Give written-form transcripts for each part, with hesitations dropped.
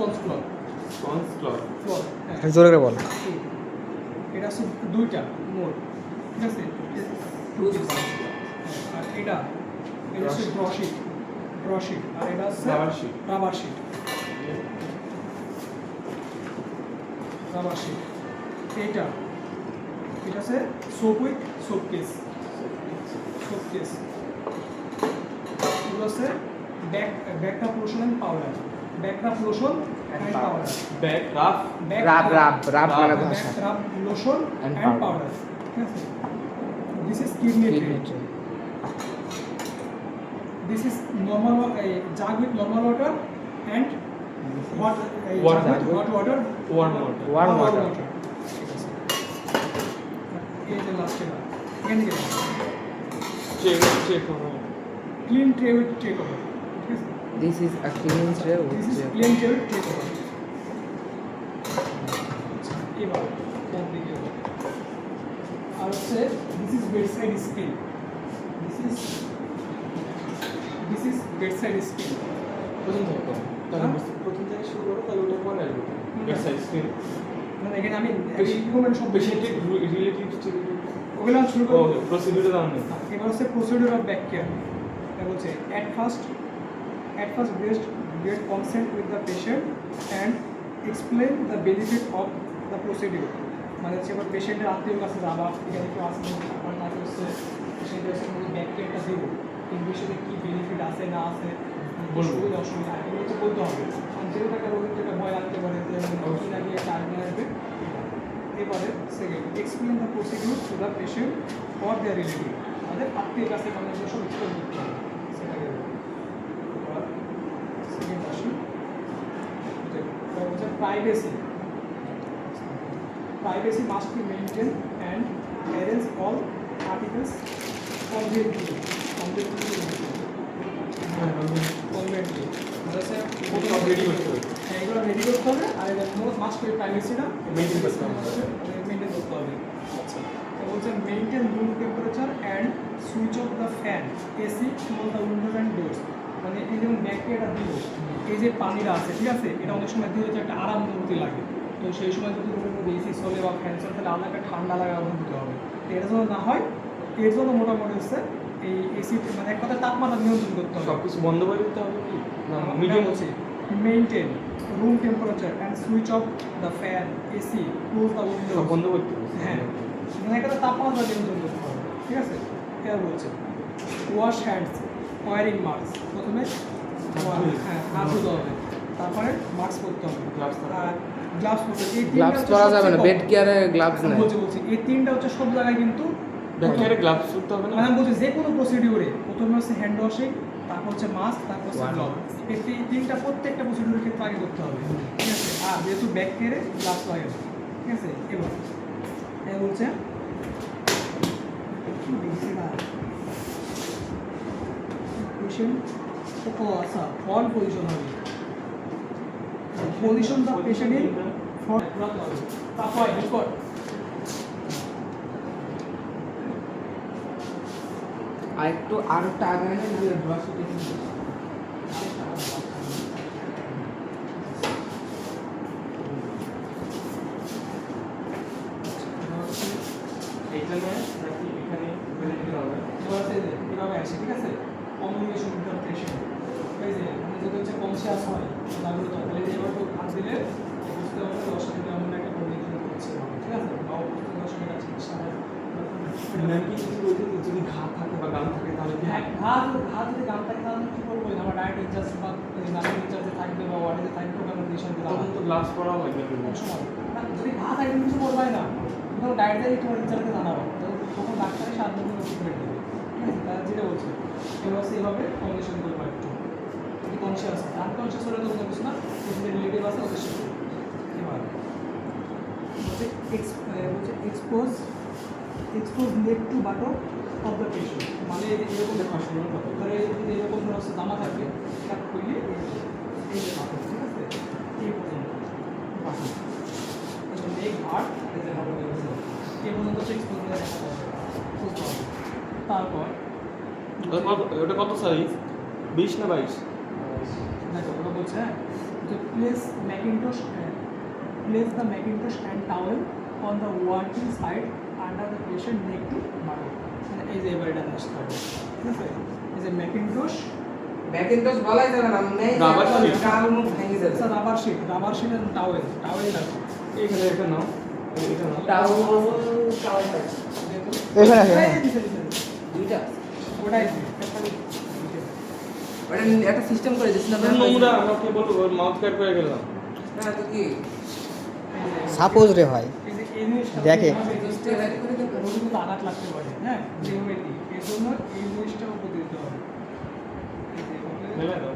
Sponge cloth. Sponge cloth. Cloth, হ্যাঁ। জোরে করে বল। এটা হচ্ছে দুইটা মোট, ঠিক আছে? Two sponge cloth. আর এটা হচ্ছে ব্রশিট, ব্রশিট। আর এটা হচ্ছে rubber sheet. Rubber sheet, rubber sheet. এটা হচ্ছে soap with soap case, soap case. এগুলো হচ্ছে back rub lotion and powder, back rub lotion and powder, back rough rub মানে ঘষা। Back rub lotion And and powder. Powder, ঠিক আছে? This is kidney tray, this is normal jug with normal water and hot Warm jug with hot water, warm water. Warm water. ঠিক আছে। এই যে last এটা এখানে গেলাম, চেক করো। Clean tray with tray cover, ঠিক আছে? This is a clean tray this is with clean tray with tray cover. এবার কোন দিকে যাব? আর হচ্ছে this is bedside skin, this is bedside skin. প্রথম থেকে করো। তাহলে প্রথম থেকে শুরু করো, তাহলে ওটা পরে আসবে। Exercise skill. মানে এখানে আমি রিকমেন্ড সব বেশি পেশেন্টের রিলেটিভস থেকে ওগুলো আমি শুরু ও করব। প্রসিডিউরে দাও না। এবার হচ্ছে প্রসিডিউর অফ ব্যাক কেয়ার। এটা বলছে at first get consent with the patient and explain the benefit of the procedure। মানে হচ্ছে এবার পেশেন্টের আত্মীয়র কাছে যাবা, এখানে কেউ আসবে আপনার নাকি হচ্ছে পেশেন্টের সঙ্গে ব্যাক কেয়ারটা দেবো, এই বিষয়ে কী বেনিফিট আছে না আছে, বলবো। সুবিধা অসুবিধা এগুলো হচ্ছে বলতে হবে। কারণ যেহেতু একটা রোগীর একটা ভয় লাগতে পারে যে কি না দিয়ে একটা আইডিয়া আসবে। এবারে second explain the procedure to the patient or their relative, তাদের আত্মীয়ের কাছে আমাদের সব এক্সপ্লেন করতে হবে। সেটা গেল। এবার সেকেন্ড আসি হচ্ছে privacy. Privacy must be maintained and arrange all articles conveniently. Conveniently. সব রেডি করতে হবে। এগুলো রেডি করতে হবে আর মাস্ট বি প্রাইভেসিটা মেইনটেইন করতে হবে। মেইনটেইন করতে হবে। আচ্ছা, তো বলছে maintain room temperature and switch off the fan, AC, close the Windows and doors. মানে এই যেমন ব্যাকে এটা দিব, এই যে পানিটা আছে, ঠিক আছে, এটা অনেক সময় দিলে একটা আরাম অনুভূতি লাগে। তো সেই সময় যদি রুমের মধ্যে এসি চলে বা ফ্যান চলে, তাহলে আলাদা একটা ঠান্ডা লাগা অনুভূতি হবে। তো এটা যেন না হয়, এর জন্য মোটামুটি হচ্ছে এই এসি মানে এক কথা তাপমাত্রা নিয়ন্ত্রণ করতে হবে। সব কিছু বন্ধ করে দিতে হবে কি? না মিডিয়াম মিডিয়াম হচ্ছে maintain room temperature and switch off the fan, AC, close the window. সব বন্ধ করতে হবে। হ্যাঁ, মানে একটা তাপমাত্রা নিয়ন্ত্রণ করতে হবে, ঠিক আছে? এটা বলছে ওয়াশ হ্যান্ডস ওয়ারিং মাস্ক। প্রথমে হ্যাঁ হাত ধুতে হবে, তারপরে মাস্ক পরতে হবে, Gloves আর গ্লাভস পরতে হবে। এই গ্লাভস পরা যাবে না, বেড কেয়ারে গ্লাভস নাই। বলছি এই তিনটা হচ্ছে সব জায়গায় কিন্তু ব্যাকটেরিয়া গ্লাভস পরতে হবে না। মানে আমি বলছি যে কোনো প্রসিডিউরে প্রথমে হচ্ছে হ্যান্ড ওয়াশিং, তারপর হচ্ছে মাস্ক, তারপর হচ্ছে One. গ্লাভ। এই তিনটা প্রত্যেকটা প্রসিডিউরের ক্ষেত্রে আগে করতে হবে, ঠিক আছে? আর যেহেতু ব্যাক কেয়ারে গ্লাভস লাগে না, ঠিক আছে? এবার এটা বলছে পেশেন্ট ও আচ্ছা ফল পজিশন হবে, position the patient in for তারপর রিপোর্ট। আর একটু আর একটা আগে নিয়ে ব্রাশ এইখানে নাকি এখানে করে দিতে হবে। এবার এই যে এভাবে আসে, ঠিক আছে? Communication with the patient. এই যে মানে যদি হচ্ছে কনসিয়াস হয় তাহলে তো তাহলে এবার তো হাত দিলে বুঝতে হবে যে অসুবিধা এমন একটা কমিউনিকেশন করছে, ঠিক আছে? বা বুঝতে অসুবিধা চিকিৎসা হয়। নাকি কিছু বলতে যদি ঘা থাকে বা গাম থাকে তাহলে কি হ্যাঁ, ঘা যদি গান থাকে তাহলে কি করবো? আমার ডায়েট ইনচার্জ বা নার্সিং ইনচার্জে থাকবে বা ওয়ার্ডে থাকবে, ওখানে ডিসিশন দিতে তখন হবে। তো গ্লাভস পরা হয় না। কোন সময় না, যদি ঘা থাকে কিছু করবাই না, তখন ডায়েট দিয়ে তোমার ইনচার্জকে জানাবো, তখন ডাক্তারের 7 দিনের ওষুধ করে দেবে, ঠিক আছে? তারা যেটা বলছে এবার হচ্ছে এইভাবে কমিউনিকেশন করবো একটু। যদি কনসিয়াস হয়, আনকনসিয়াস হলে তো কোনো কিছু না, পেশেন্টের রিলেটিভ আছে ওদের সাথে। এবার বলছে expose neck two button of the patient. মানে এরকম দেখা শুরু হবে, ধরে যদি এরকম ধরো হচ্ছে জামা থাকবে, এটা খুললে এই যে বাটন, ঠিক আছে? এই পর্যন্ত বাটন নেক ঘাট এই যে বাটন এই পর্যন্ত হচ্ছে এক্সপোজ দেখা যাবে, বুঝতে হবে। তারপর ওটা কত সাইজ? 20 না 22? দেখো ওটা বলছে place the Macintosh and towel on the working side under the patient neck to button. মানে এই যে এবার এটা আসতে হবে, ঠিক আছে? এই যে Macintosh ম্যাকিনটশ বলাই যাবে না, নেই Rubber sheet। কাল মুখ ভেঙে যাবে। আচ্ছা রাবার শিট এন্ড টাওয়েল লাগবে। এইখানে এটা নাও, এটা নাও। টাওয়েল এখানে আছে, এই দিছে। দুইটা ওটাই ওটা একটা সিস্টেম করে দিছ না নোংরা আমাকে বলো, ওর মাউথ কাট করে গেলাম। না তো কি সাপোজ রে ভাই এই যে এই জিনিসটা দেখে। স্টেলাইজ করে দেব। কিন্তু আঘাত লাগতে পারে, হ্যাঁ যেভাবে দিই এর জন্য এই জিনিসটা উপর দিতে হবে। এই যে এভাবে- মেলে দাও।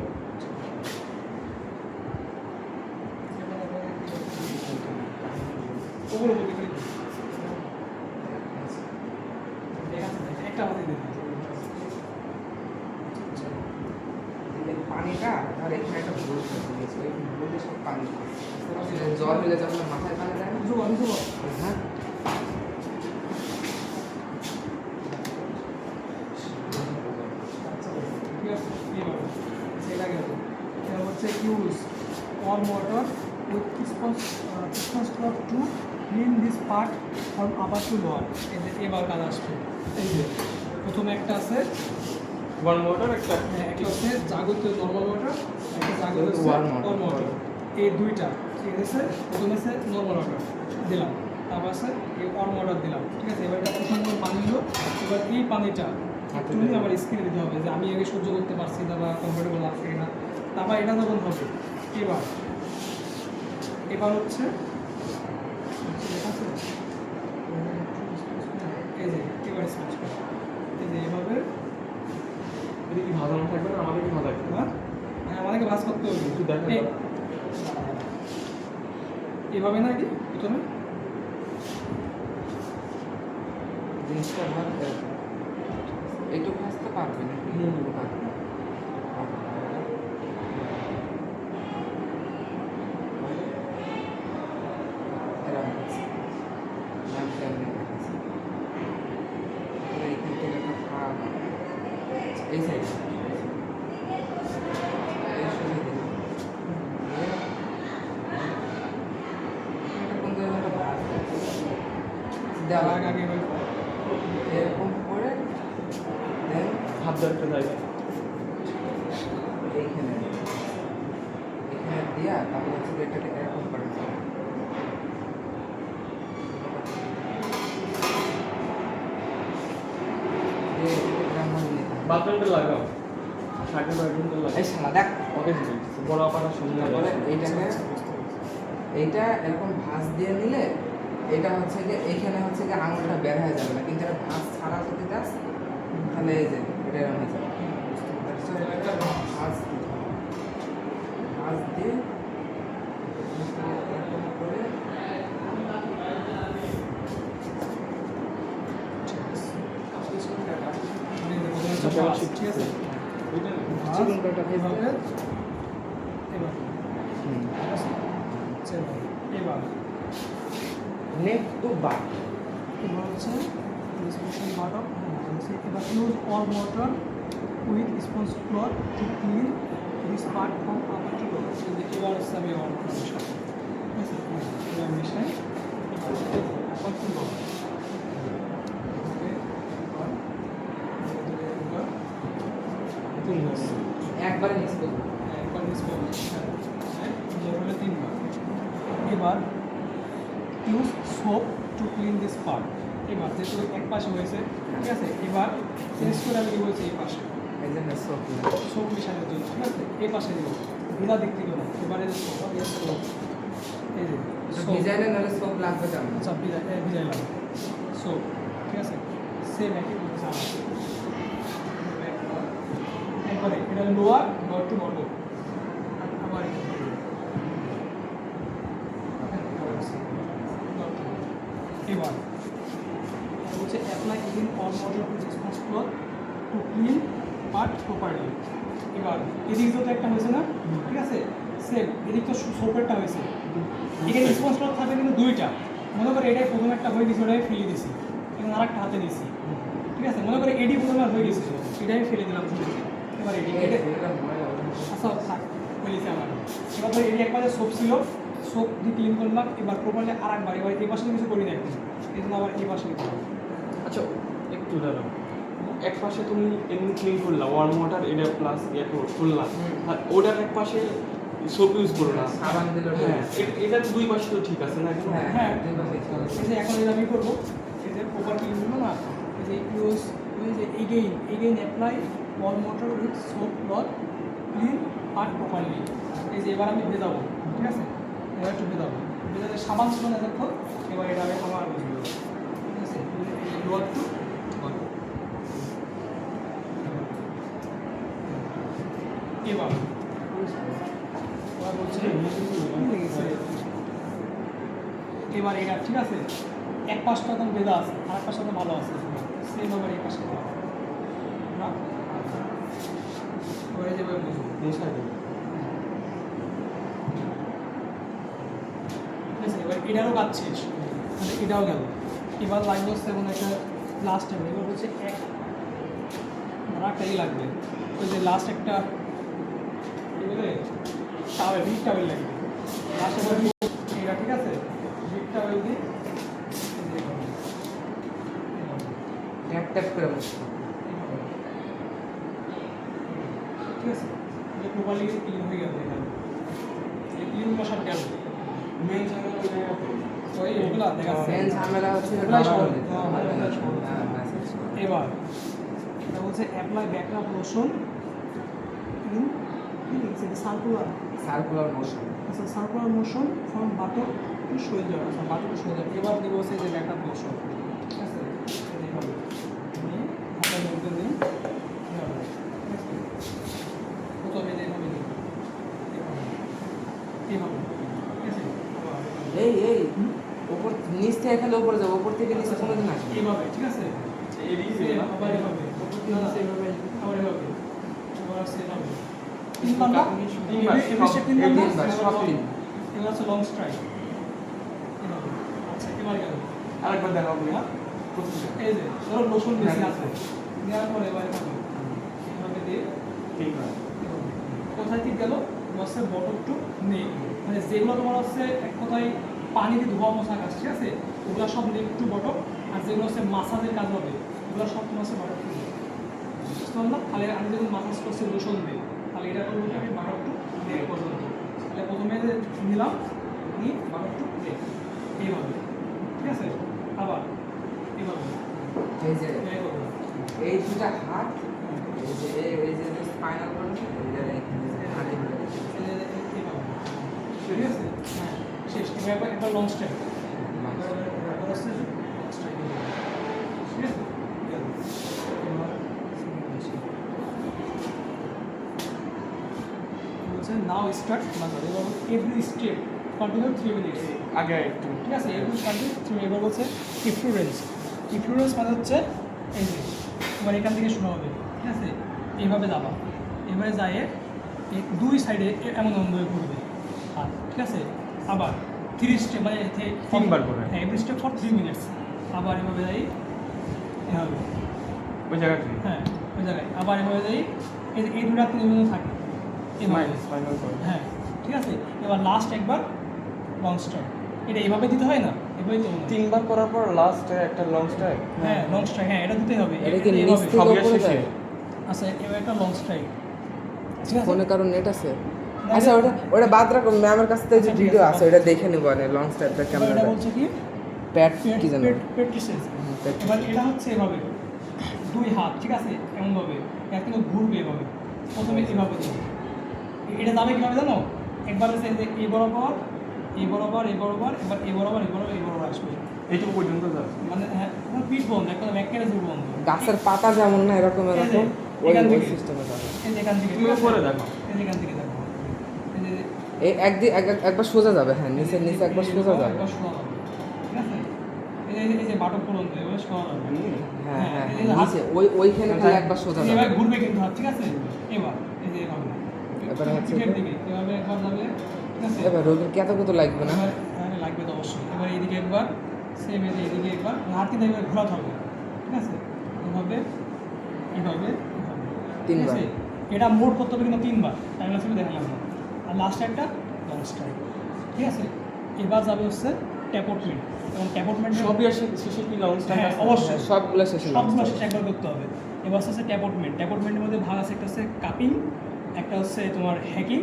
ওগুলো উপর দিতে হবে। একটা হাতে দিতে হবে। পানিটা আর এখানে একটা ভুল দিয়েছে, ওই ভুলে সব পানি জ্বর হলে যখন মাথায় পানি দেয় না, বুঝবো বুঝবো হ্যাঁ ঠিক আছে এইভাবে সেটা গেল। এটা হচ্ছে use all motor with sponge cloth to clean this part from upper to lower. এই যে এবার কাজ আসবে। এই যে প্রথমে একটা আছে, ওয়ান মোটর একটা একটা হচ্ছে জাগতিক নর্মাল ওয়াটার, একটা জাগতিক Warm ওয়ার্ম water। ওয়াটার। এই দুইটা ঠিক আছে, প্রথমে আছে নর্মাল ওয়াটার দিলাম, তারপর আছে এই ওয়ার্ম ওয়াটার দিলাম, ঠিক আছে? এবার এটা প্রথম করে পানি হলো, এবার এই পানিটা একটুখানি আমার স্কিনে দিতে হবে যে আমি আগে সহ্য করতে পারছি না বা কমফোর্টেবল লাগছে কিনা। তারপর এটা যখন হবে এবার হচ্ছে লেখা আছে? এই যে এবার স্পঞ্জ করা, এই যে এভাবে এটা কি ভাজানো থাকবে না আমাদের কি ভাজা থাকবে? হ্যাঁ আমাদেরকে ভাঁজ করতে হবে। একটু দেখেন এই- তো। এভাবে নাকি প্রথমে জিনিসটা ভাবতে হবে। এইটুকু ভাজতে পারবে না পারবে না। এরকম আছে। নাম কেমনে আছে? এইখান থেকে একটা ফাঁক। এই সাইড এই শুনে দিন। এটা কোন জায়গাটা ভাজতে দেওয়া আগে আগে এভাবে এরকম করে দেন হাত দেওয়ার একটা জায়গা। এইখানে দিয়া তারপর হচ্ছে যে এটাকে এরকম করে বাথরুমটা লাগাও, সাইডে বাথরুমটা লাগাও। এই শালা দেখ ওকে বড় আপার সঙ্গে তারপরে এইটা এরকম ভাঁজ দিয়ে নিলে এটা হচ্ছে যে এইখানে হচ্ছে যে আঙুলটা বের হয়ে যাবে না, কিন্তু এটা ভাঁজ ছাড়া যদি দাস তাহলে এই যে এটা এরকম হয়ে যাবে। So, এটা ভাঁজ দিতে হবে। ভাঁজ দিয়ে এরকম করে ঠিক আছে চিকন করে একটা এভাবে ভেজে এবার ঠিক আছে? এবার নেক টু বাট এবার হচ্ছে স্পেশাল বাটন, এবার use all motor with sponge cloth to clean this part from upper to lower. এবার হচ্ছে আমি অন করার সাথে ঠিক আছে, এবার মিশাই এখন কি করবো? একবারে মিক্স করব। একবার মিস করবো, হলে তিনবার। এবার use soap two clean this part. এবার যেহেতু এক পাশে হয়েছে ঠিক আছে, এবার চেঞ্জ করে আমি বলছি এই পাশে এই জন্য সব সোপ মিশানোর জন্য, ঠিক আছে? এই পাশে দেবো, ভিজা দিক থেকে না, এবারে সোপ এই যে soap। ডিজাইনে নাহলে সব লাগবে কেন? আচ্ছা ভিজাইলাম সোপ, ঠিক আছে? সেম একই করতেছে আমার। একবারে এটা লোয়ার ডট টু বটম, আবার এবার হচ্ছে apply clean all motor to sponge cloth to clean part properly. এবার এদিক তো একটা হয়েছে না, ঠিক আছে? সেম এদিক তো সোপেরটা হয়েছে, এখানে স্পঞ্জ ক্লথ থাকবে কিন্তু দুইটা। মনে করে এটাই প্রথম একটা হয়ে গেছে, ওটাই ফেলে দিছি, এবং আর একটা হাতে নিছি, ঠিক আছে? মনে করে এডি প্রথমে হয়ে গেছে, এটাই ফেলে দিলাম শুরুতে। এবার এডি এটা এটা মনে হয় আচ্ছা থাক, ওই দিয়েছি আমার। এবার ধর এটি একবারে সোপ ছিল, সোপ দিয়ে ক্লিন করলাম, এবার প্রপারলি আর একবার, এবার এই পাশে কিছু করি না এখন, এই জন্য আবার এই পাশে নিতে হবে। আচ্ছা একটু দাঁড়াও, এক পাশে তুমি এমনি ক্লিন করলা ওয়ার্ম ওয়াটার এটা প্লাস ইয়ে করলাম, আর ওটার এক পাশে সোপ ইউজ করলাম, সাবান দিল। হ্যাঁ এটা দুই পাশে তো ঠিক আছে না এখন? হ্যাঁ, দুই পাশে ঠিক আছে। এই যে এখন এটা আমি করবো, এই যে প্রপার ক্লিন হলো না, এই যে ইউজ, এই যে again apply warm water with soap cloth clean আর প্রপারলি। এই যে এবার আমি ভেজাবো, ঠিক আছে, এবার একটু ভেজাবো, ভেজাতে সাবান ছিল না দেখো, এবার এটা আমি আমার বুঝবো, ঠিক আছে, লোয়ার টু এবার বলছে এবার এটা ঠিক আছে, এক পাশটা একদম বেদা আছে আর এক পাশটা তো ভালো আছে, সেম আবার এই পাশটা ভালো না, এবারে যেভাবে বুঝবো মুছাই দেবো। ঠিক আছে, এবার এটারও কাজ শেষ, মানে এটাও গেল, এবার লাগবে হচ্ছে এবং একটা লাস্ট টাইম, এবার হচ্ছে এক একটাই লাগবে, ওই যে লাস্ট একটা টাওয়েল, বিগ টাওয়েল লাগবে লাস্ট, এবার এটা ঠিক আছে, বিগ টাওয়েল দিয়ে ট্যাপ ট্যাপ করে বসো। ঠিক আছে, যে প্রপারলি ক্লিন হয়ে গেল, এখানে এই ক্লিন মশার গেল মেন চ্যানেল ওই ওগুলা দেখা মেন ঝামেলা হচ্ছে ওগুলাই ডলার সহজ। দিতে। হ্যাঁ, হ্যাঁ, ওগুলাই সহজ। হ্যাঁ, message করে। এবার এটা বলছে apply back rub lotion in circular, circular motion. আচ্ছা circular motion from buttock to shoulder, আচ্ছা বাটক টু শোল্ডার, এবার দিব হচ্ছে যে ব্যাকআপ লোশন, ঠিক আছে, এইভাবে নিয়ে হাতের মধ্যে নিয়ে এভাবে, ঠিক আছে, প্রথমে এইভাবে নিই, এইভাবে, ঠিক আছে, আবার এই উপর নিচ থেকে খেলে উপরে যাবো, উপর থেকে নিচে কোনোদিন আসবে না। এইভাবে, ঠিক আছে, এদিকে আবার এভাবে, এইভাবে, আবার এভাবে, আবার আছে এভাবে, তিনবার না, তিনবার, এভাবে সব তিনবার না, তিনবার, সব তিন। এবার হচ্ছে লং স্ট্রাইক, এভাবে, আচ্ছা এবার গেল, আরেকবার দেখাও তুমি। হ্যাঁ, এই যে ধরো লোশন বেশি হ্যাঁ। আছে, দেওয়ার পরে এবার এভাবে, এভাবে দিয়ে তিনবার। এভাবে। কোথায় ঠিক গেল, হচ্ছে বটল টু নেক, মানে যেগুলো তোমার হচ্ছে এক কথায় পানি দিয়ে ধোয়া মশা কাজ, ঠিক আছে, ওগুলো সব নেক টু বটল, আর যেগুলো হচ্ছে মাসাজের কাজ হবে ওগুলো সব তোমার হচ্ছে বটল টু নেক, বুঝতে পারলাম? তাহলে আমি যখন মাসাজ করছি লোশন দিয়ে, তাহলে এটা করবো কি আমি বটল টু নেক পর্যন্ত, তাহলে প্রথমে যে নিলাম নিয়ে বটল টু নেক এইভাবে, ঠিক আছে, আবার এইভাবে এই যে এই করবো। এই দুটা হাত, এই যে স্পাইনাল কর্ড, এই যে এখানে যে হাড়ি ধরে রেখেছে। ঠিক আছে, হ্যাঁ শেষ, এবার একটা লং স্টেপ, নাও start every step continue 3 minutes, আগে একটু ঠিক আছে, এভরি কন্টিনিউ 3 মিনিট। এবার বলছে ইফ্লুরেন্স, ইফ্লুরেন্স মানে হচ্ছে এই যে এবার এখান থেকে শুরু হবে, ঠিক আছে, এইভাবে যাবা, এবারে যায় এই দুই সাইডে এমন এমনভাবে ঘুরবে, আর ঠিক আছে, আবার 3 স্টেপ মানে তিনবার করে। হ্যাঁ এভরি স্টেপ ফর 3 মিনিটস, আবার এভাবে যাই এভাবে, ওই জায়গাটা হ্যাঁ ওই জায়গায় আবার এভাবে যাই, এই যে এই দুটা 3 মিনিট থাকে এভাবে, স্পাইনাল কর্ড। হ্যাঁ ঠিক আছে, এবার লাস্ট একবার লং স্ট্রাইক, এটা এইভাবে দিতে হয় না, এভাবে দিতে হয় না। তিনবার করার পর লাস্টে একটা লং স্ট্রাইক। হ্যাঁ লং স্ট্রাইক, হ্যাঁ এটা দিতে হবে, এটা কি এইভাবে। নিচ থেকে সবের উপরে শেষে। যায়? আচ্ছা এবার একটা লং স্ট্রাইক, ঠিক আছে, ফোনে কারণ নেট আছে? আচ্ছা ওটা বাদ রাখো, ম্যামের কাছ থেকে যে আচ্ছা, ঠিক ভিডিও আছে, আছে ওটা দেখে নেবো, আরে লং স্টেপটা এবার কেমন এটা বলছে কি প্যাট কি জানো? পেট টিসেস, পেট এবার এটা হচ্ছে এভাবে দুই হাত, ঠিক আছে, এমনভাবে এটা কিন্তু ঘুরবে এভাবে, প্রথমে এভাবে দিবে, এটা যাবে কীভাবে জানো, একবার হচ্ছে এই যে এই বরাবর এই বরাবর এই বরাবর, এবার এই বরাবর এই বরাবর এই বরাবর আসবে, এইটুকু পর্যন্ত যাচ্ছে। মানে হ্যাঁ পুরো পিঠ বন্ধ, একদম একেবারে জোর বন্ধ, গাছের পাতা যেমন না এরকম এই যে, এরকম ওই এখান ওই থেকে। সিস্টেমে যাবে। এই যে এখান থেকে, তুমি উপরে দেখো। এই যে এখান থেকে দেখো, এই যে এই একবার সোজা যাবে, হ্যাঁ নিচে নিচে একবার সোজা যাবে। একবার সোজা যাবে, ঠিক আছে, এই যে বাটক পর্যন্ত এবার সোজা যাবে, হ্যাঁ হ্যাঁ এই যে হাত- নিচে ওইখানে খালি একবার সোজা যাবে। এবার ঘুরবে কিন্তু হাত, ঠিক আছে, এবার এই যে এভাবে এবার হচ্ছে পিঠের দিকে এভাবে একবার যাবে, ঠিক আছে, এবার রোগীর কত লাগবে না? এবার এখানে লাগবে তো অবশ্যই, এবার এইদিকে একবার সেম এইদিকে একবার হাত কিন্তু একবার ঘোরাতে হবে, ঠিক আছে, এভাবে এভাবে এভাবে, ঠিক তিনবার। আছে? এটা মোট করতে হবে কিন্তু 3 বার, টাইম লাগবে দেখালাম না, আর লাস্ট একটা লং স্ট্রাইক, ঠিক আছে। এবার যাবে হচ্ছে ট্যাপটমেন্ট, এবং ট্যাপটমেন্ট সবই আসে শেষে কি লং স্ট্রাইক হ্যাঁ আছে? অবশ্যই সবগুলো শেষে সবগুলো শেষে একবার করতে হবে। এবার হচ্ছে ট্যাপটমেন্ট, ট্যাপটমেন্টের মধ্যে ভাগ আছে, একটা হচ্ছে কাপিং, একটা হচ্ছে তোমার হ্যাকিং,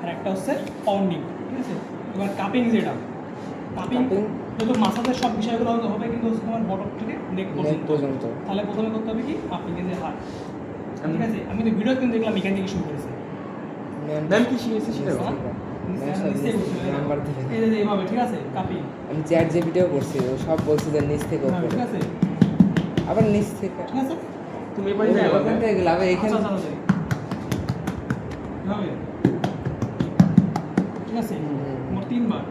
আর একটা হচ্ছে পাউন্ডিং, ঠিক আছে। এবার কাপিং যেটা, কাপিং Cupping? যেহেতু মাসাজের সব বিষয়গুলো হবে কিন্তু হচ্ছে তোমার বটম থেকে নেক নেক পর্যন্ত। তাহলে প্রথমে করতে হবে কি কাপিংয়ের যে হাত, ঠিক আছে। আমি তো ভিডিও কিন্তু দেখলাম এখান থেকে শুরু করেছে। ম্যাম কি শিখেছে সেটা হ্যাঁ? নাম্বার দিলে এই যে এইভাবে, ঠিক আছে, কাপিং, আমি চ্যাট যে ভিডিও করছি ও সব বলছে যে নিচ থেকে উপরে, ঠিক আছে, আবার নিচ থেকে ঠিক আছে। তুমি এবারে যাই ওখান থেকে গেলে আবার এখানে আচ্ছা, আচ্ছা, এভাবে, ঠিক আছে। মোট 3 বার,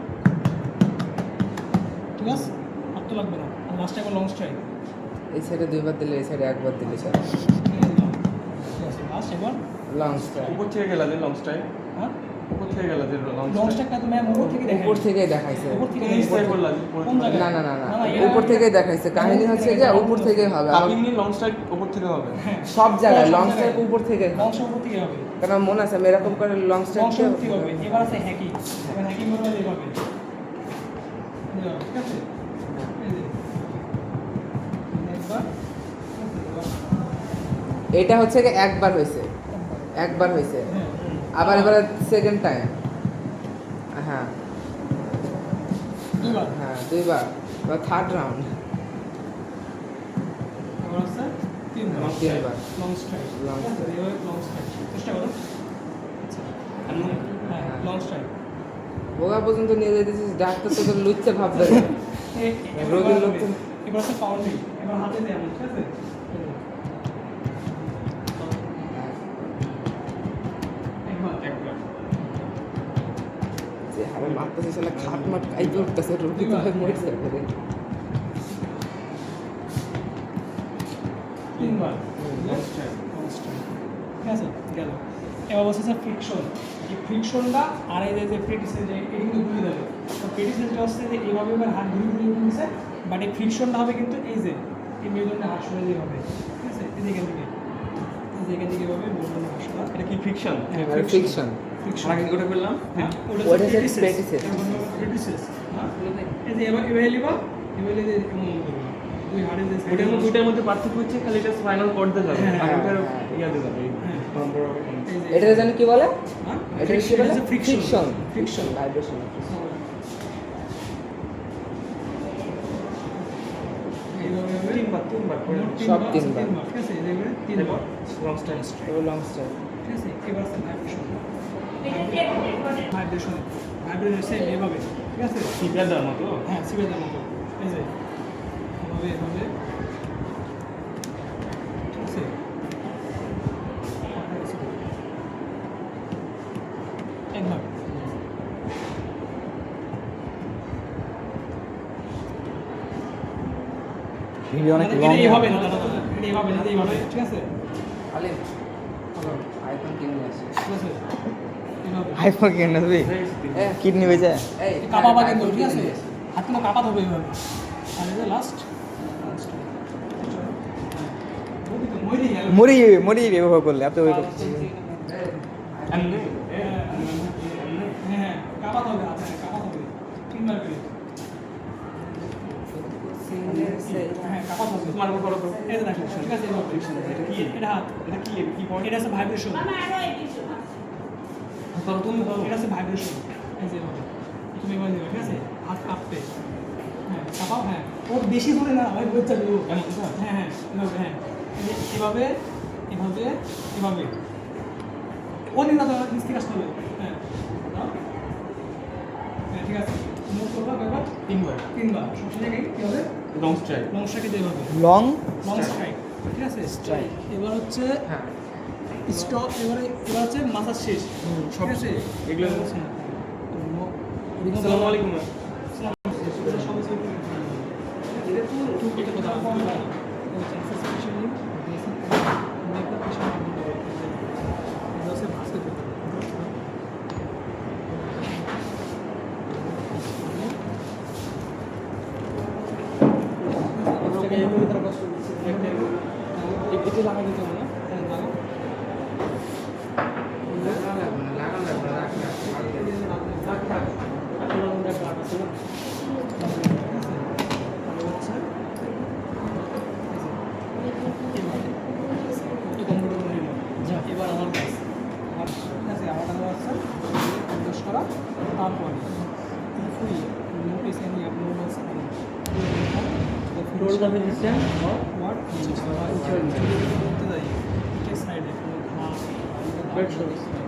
ঠিক আছে, আর তো লাগবে না। আর লাস্টে একবার লং স্ট্রাইক, এই সাইডে 2 বার দিলে এই সাইডে 1 বার দিলে স্যার ঠিক আছে। লাস্ট একবার লং স্ট্রাইক উপর থেকে গেলা যে লং স্ট্রাইক, হ্যাঁ, উপর থেকে গেলা যে লং লং স্ট্রাইক, স্ট্রাইকটা তো ম্যাম উপর থেকে দেখাই, উপর থেকে দেখাইছে উপর থেকে তুমি স্ট্রাইক করলা কোন জায়গায়? না না না না না, না, এরা- উপর থেকে দেখাইছে, কাহিনী হচ্ছে যে উপর থেকে হবে আবার কাপিং নিয়ে লং স্ট্রাইক উপর থেকে হবে। হ্যাঁ, সব জায়গায় সব লং জায়গায়। স্ট্রাইক উপর থেকে লং স্ট্রাইক উপর থেকে হবে, কারণ মনে আছে আমি এরকম করে লং লং স্ট্রাইক স্ট্রাইক উপর থেকে হবে। এবার আছে হ্যাকিং, এবার হ্যাকিং করবে এইভাবে, ঠিক আছে। এই যে একবার, এটা হচ্ছে কি একবার হয়েছে, একবার হয়েছে হ্যাঁ, আবার এবারে সেকেন্ড টাইম, হ্যাঁ 2 বার, হ্যাঁ 2 বার, বা থার্ড রাউন্ড এবার আছে 3 বার, 3 বার লং স্ট্রাইক, Long ঠিক আছে, strike. এইভাবে লং স্ট্রাইক চেষ্টা করো। আচ্ছা, হ্যাঁ, লং স্ট্রাইক। বোগা পর্যন্ত নিয়ে যাইতেছিস, ডাক্তার তো তোর লুচ্ছে ভাব দেবে রোগীর লোক তো- এবার আছে পাউন্ডিং, এবার হাতে দিয়ে ঠিক আছে। একবার যে হারে মারতেছে শালা খাট মাট কাইপে উঠতেছে, রোগী তো হয় মরে যাবে রে। 3 বার, লং স্ট্রাইক, ঠিক আছে, গেল। এবার বলছে ফ্রিকশন, এই ফ্রিকশনটা আর এই যে প্রেটিসে যে এটা কিন্তু ঘুরে দেবে, তো প্রেটিসে যেটা হচ্ছে যে এইভাবে এবার হাত ঘুরে ঘুরে ঘুরেছে, বাট এই ফ্রিকশনটা হবে কিন্তু এই যে এই মেরুদণ্ডে হাত সরে দিয়ে হবে, ঠিক আছে। এই যে এখান থেকে, এই যে এখান থেকে এভাবে মেরুদণ্ডে হাত সরা, এটা কি ফ্রিকশন? হ্যাঁ, আর ফ্রিকশন ফ্রিকশন, আমরা কি করে বললাম? হ্যাঁ, ওটা ওটা হচ্ছে হচ্ছে practices. প্রেটিসেস, হ্যাঁ, এই যে এবার এবার লিবা, এবার এই যে এমন করবে, দুই হাড়ের যে ওটার মধ্যে দুইটার মধ্যে পার্থক্য হচ্ছে খালি এটা স্পাইনাল কর্ডে যাবে হ্যাঁ, আর হ্যাঁ, ওটার হ্যাঁ। ইয়াতে যাবে হ্যাঁ। এই এই যে এটা জানি কি বলে, হ্যাঁ, এটা কি বলে ফ্রিকশন, ফ্রিকশন ফ্রিকশন, ভাইব্রেশন। এইভাবে তিনবার করে মোট সব 3 তিন বার। ঠিক আছে, এইভাবে 3 বার, লং স্ট্রাইক। এবার লং স্ট্রাইক ঠিক আছে। এবার আছে ভাইব্রেশন, ভাইব্রেশন, ভাইব্রেশন সেম এইভাবে, ঠিক আছে। সিপিআর মতো। হ্যাঁ, সিবেদের মতো, এই যে এভাবে এভাবে, ঠিক আছে। একবার, ভিডিও অনেক এটা লং এইভাবে না, দাদা, দাদা, এটা এইভাবে না, এইভাবে, ঠিক আছে, আলিম আইফোন কিনে আসি ঠিক আছে, এইভাবে। আইফোন কিনে নেবি কিডনি বেঁচে এই কাপাবা কিন্তু, ঠিক আছে, হাত কিন্তু কাপাতে হবে এইভাবে। আর এই যে লাস্ট, মরে গেল, মরি যাবে ব্যবহার করলে আপনি ওই এমনি হ্যাঁ, কাপাতে হবে, আচ্ছা কাপাতে হবে 3 বার করে, হ্যাঁ কাপাতে হবে। তোমার উপর করো। এই যে দেখো, ঠিক আছে, এইভাবে। এটা কি? এটা হাত, এটা কি কি পয়েন্ট? এটা আছে ভাইব্রেশন, ধরো তুমি ধরো। এটা আছে ভাইব্রেশন, এই যে এইভাবে তুমি এভাবে দেবে, ঠিক আছে, হাত কাঁপতে, হ্যাঁ কাঁপাও, হ্যাঁ, ও বেশি ধরে না, ভাই বুঝতে যাবে ও, এমন না? হ্যাঁ হ্যাঁ এভাবে, হ্যাঁ এই যে এভাবে এভাবে এভাবে, ও দিন না নিচ থেকে আসতে হবে, হ্যাঁ দাও। হ্যাঁ ঠিক আছে, মুভ করবা কয়বার? 3 বার 3 বার, সব জায়গায় কি হবে? Long strike. লং স্ট্রাইকে দিয়ে হবে, লং লং স্ট্রাইক, ঠিক আছে, Strike. এবার হচ্ছে হ্যাঁ স্টপ, এবার হচ্ছে মাসাজ শেষ, ঠিক আছে, এগুলো হচ্ছে আসসালামু আলাইকুম। এটা লাগাই দিতে হবে না? লাগা লাগবে না, রাখ না sharp one. If we notice any abnormal sign, Total the resistance of what? insulin. It is side. Blood source.